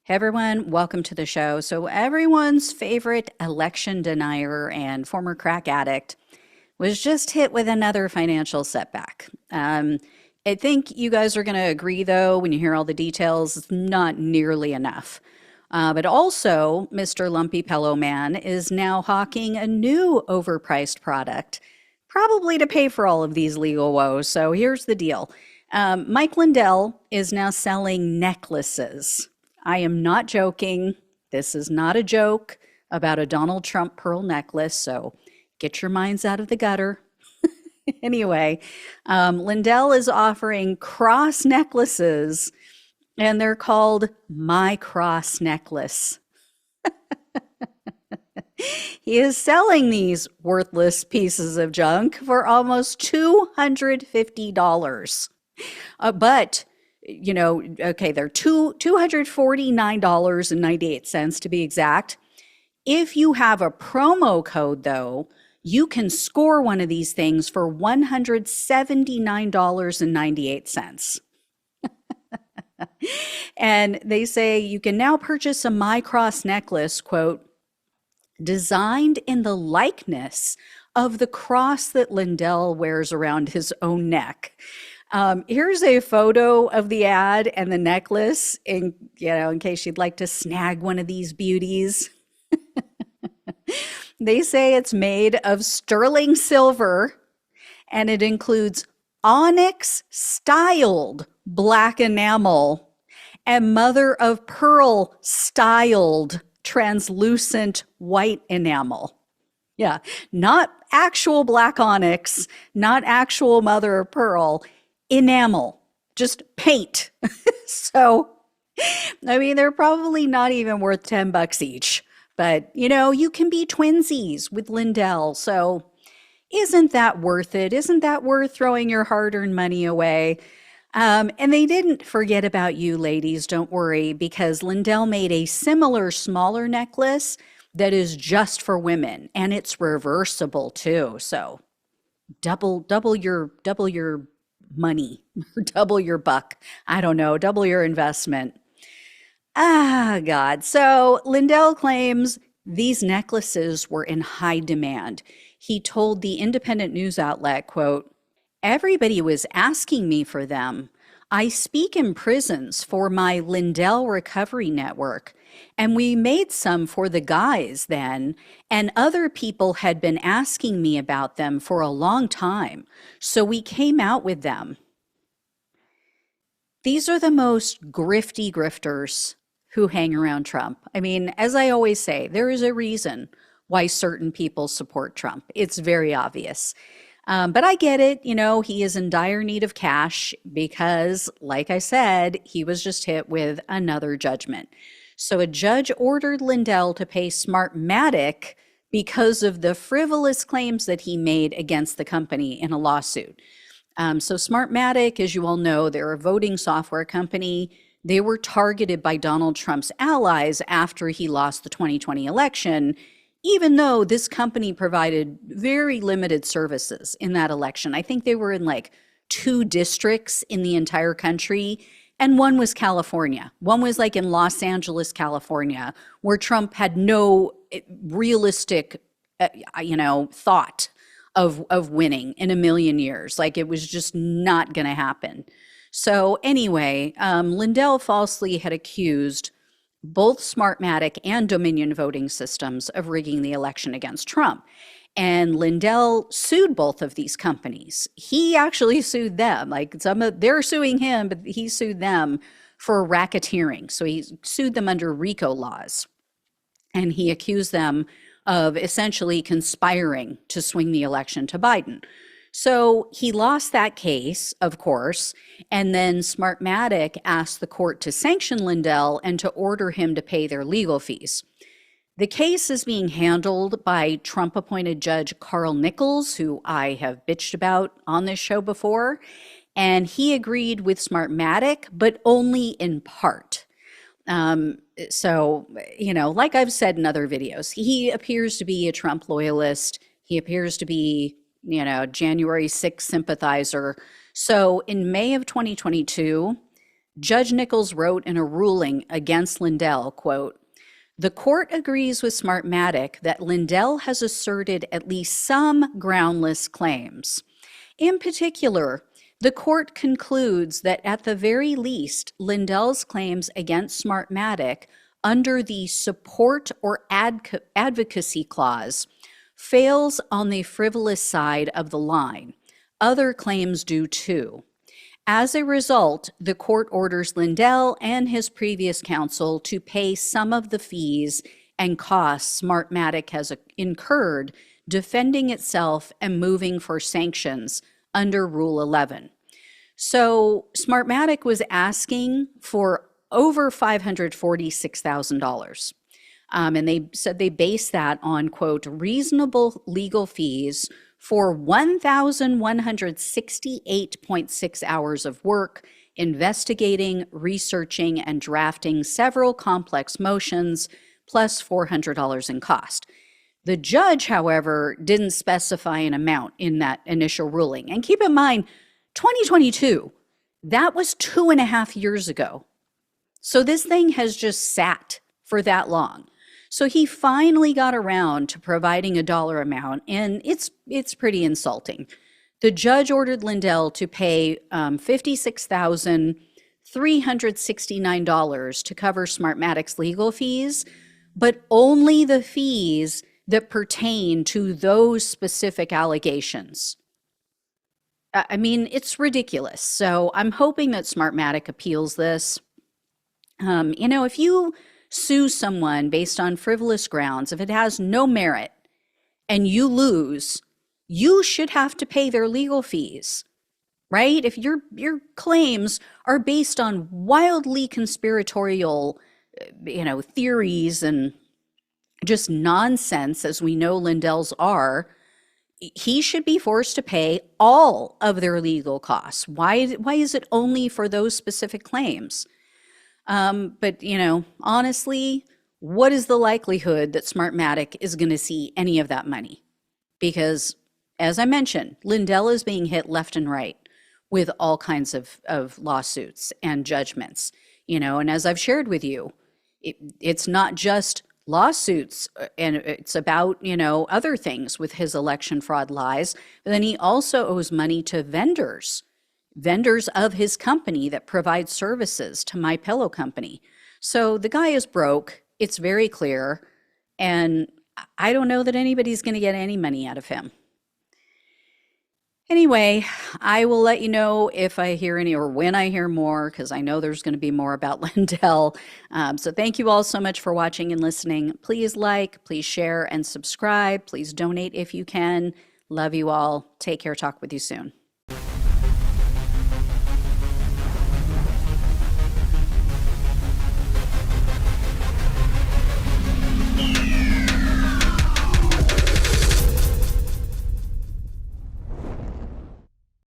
Hey everyone, welcome to the show. So, everyone's favorite election denier and former crack addict was just hit with another financial setback. I think you guys are going to agree, though, when you hear all the details, it's not nearly enough. But also, Mr. Lumpy Pillow Man is now hawking a new overpriced product, probably to pay for all of these legal woes. So, here's the deal. Mike Lindell is now selling necklaces. I am not joking. This is not a joke about a Donald Trump pearl necklace. So get your minds out of the gutter. Anyway, Lindell is offering cross necklaces, and they're called My Cross Necklace. He is selling these worthless pieces of junk for almost $250. But okay, they're $249.98 to be exact. If you have a promo code, though, you can score one of these things for $179.98. And they say you can now purchase a My Cross necklace, quote, designed in the likeness of the cross that Lindell wears around his own neck. Here's a photo of the ad and the necklace in case you'd like to snag one of these beauties. They say it's made of sterling silver and it includes onyx styled black enamel and mother of pearl styled translucent white enamel. Yeah, not actual black onyx, not actual mother of pearl, enamel, just paint. So, I mean, they're probably not even worth $10 each. But, you can be twinsies with Lindell. So, isn't that worth it? Isn't that worth throwing your hard-earned money away? And they didn't forget about you, ladies. Don't worry, because Lindell made a similar smaller necklace that is just for women, and it's reversible too. So, double your money, or double your buck. I don't know, double your investment. Ah, God. So Lindell claims these necklaces were in high demand. He told the independent news outlet, quote, everybody was asking me for them. I speak in prisons for my Lindell Recovery Network, and we made some for the guys then, and other people had been asking me about them for a long time, so we came out with them. These are the most grifty grifters who hang around Trump. I mean, as I always say, there is a reason why certain people support Trump. It's very obvious. But I get it. He is in dire need of cash because, like I said, he was just hit with another judgment. So a judge ordered Lindell to pay Smartmatic because of the frivolous claims that he made against the company in a lawsuit. So Smartmatic, as you all know, they're a voting software company. They were targeted by Donald Trump's allies after he lost the 2020 election, even though this company provided very limited services in that election. I think they were in like 2 districts in the entire country, and one was California. One was like in Los Angeles, California, where Trump had no realistic, thought of winning in a million years. Like it was just not going to happen. So anyway, Lindell falsely had accused both Smartmatic and Dominion voting systems of rigging the election against Trump. And Lindell sued both of these companies. He actually sued them. Like they're suing him, but he sued them for racketeering. So he sued them under RICO laws. And he accused them of essentially conspiring to swing the election to Biden. So he lost that case, of course, and then Smartmatic asked the court to sanction Lindell and to order him to pay their legal fees. The case is being handled by Trump-appointed Judge Carl Nichols, who I have bitched about on this show before, and he agreed with Smartmatic, but only in part. So, like I've said in other videos, he appears to be a Trump loyalist. He appears to be January 6th sympathizer. So in May of 2022, Judge Nichols wrote in a ruling against Lindell, quote, "The court agrees with Smartmatic that Lindell has asserted at least some groundless claims. In particular, the court concludes that at the very least, Lindell's claims against Smartmatic under the support or advocacy clause fails on the frivolous side of the line. Other claims do too. As a result, the court orders Lindell and his previous counsel to pay some of the fees and costs Smartmatic has incurred defending itself and moving for sanctions under Rule 11. So Smartmatic was asking for over $546,000. And they said they based that on, quote, reasonable legal fees for 1,168.6 hours of work investigating, researching, and drafting several complex motions, plus $400 in cost. The judge, however, didn't specify an amount in that initial ruling. And keep in mind, 2022, that was 2.5 years ago. So this thing has just sat for that long. So he finally got around to providing a dollar amount, and it's pretty insulting. The judge ordered Lindell to pay $56,369 to cover Smartmatic's legal fees, but only the fees that pertain to those specific allegations. I mean, it's ridiculous. So I'm hoping that Smartmatic appeals this. If you sue someone based on frivolous grounds, if it has no merit and you lose, you should have to pay their legal fees, right? If your claims are based on wildly conspiratorial, theories and just nonsense, as we know Lindell's are, he should be forced to pay all of their legal costs. Why is it only for those specific claims? But honestly, what is the likelihood that Smartmatic is going to see any of that money? Because, as I mentioned, Lindell is being hit left and right with all kinds of lawsuits and judgments, and as I've shared with you, it's not just lawsuits, and it's about, other things with his election fraud lies, but then he also owes money to vendors of his company that provide services to My Pillow company. So the guy is broke. It's very clear. And I don't know that anybody's going to get any money out of him. Anyway, I will let you know if I hear any or when I hear more, because I know there's going to be more about Lindell. So thank you all so much for watching and listening. Please like, please share, and subscribe. Please donate if you can. Love you all. Take care. Talk with you soon.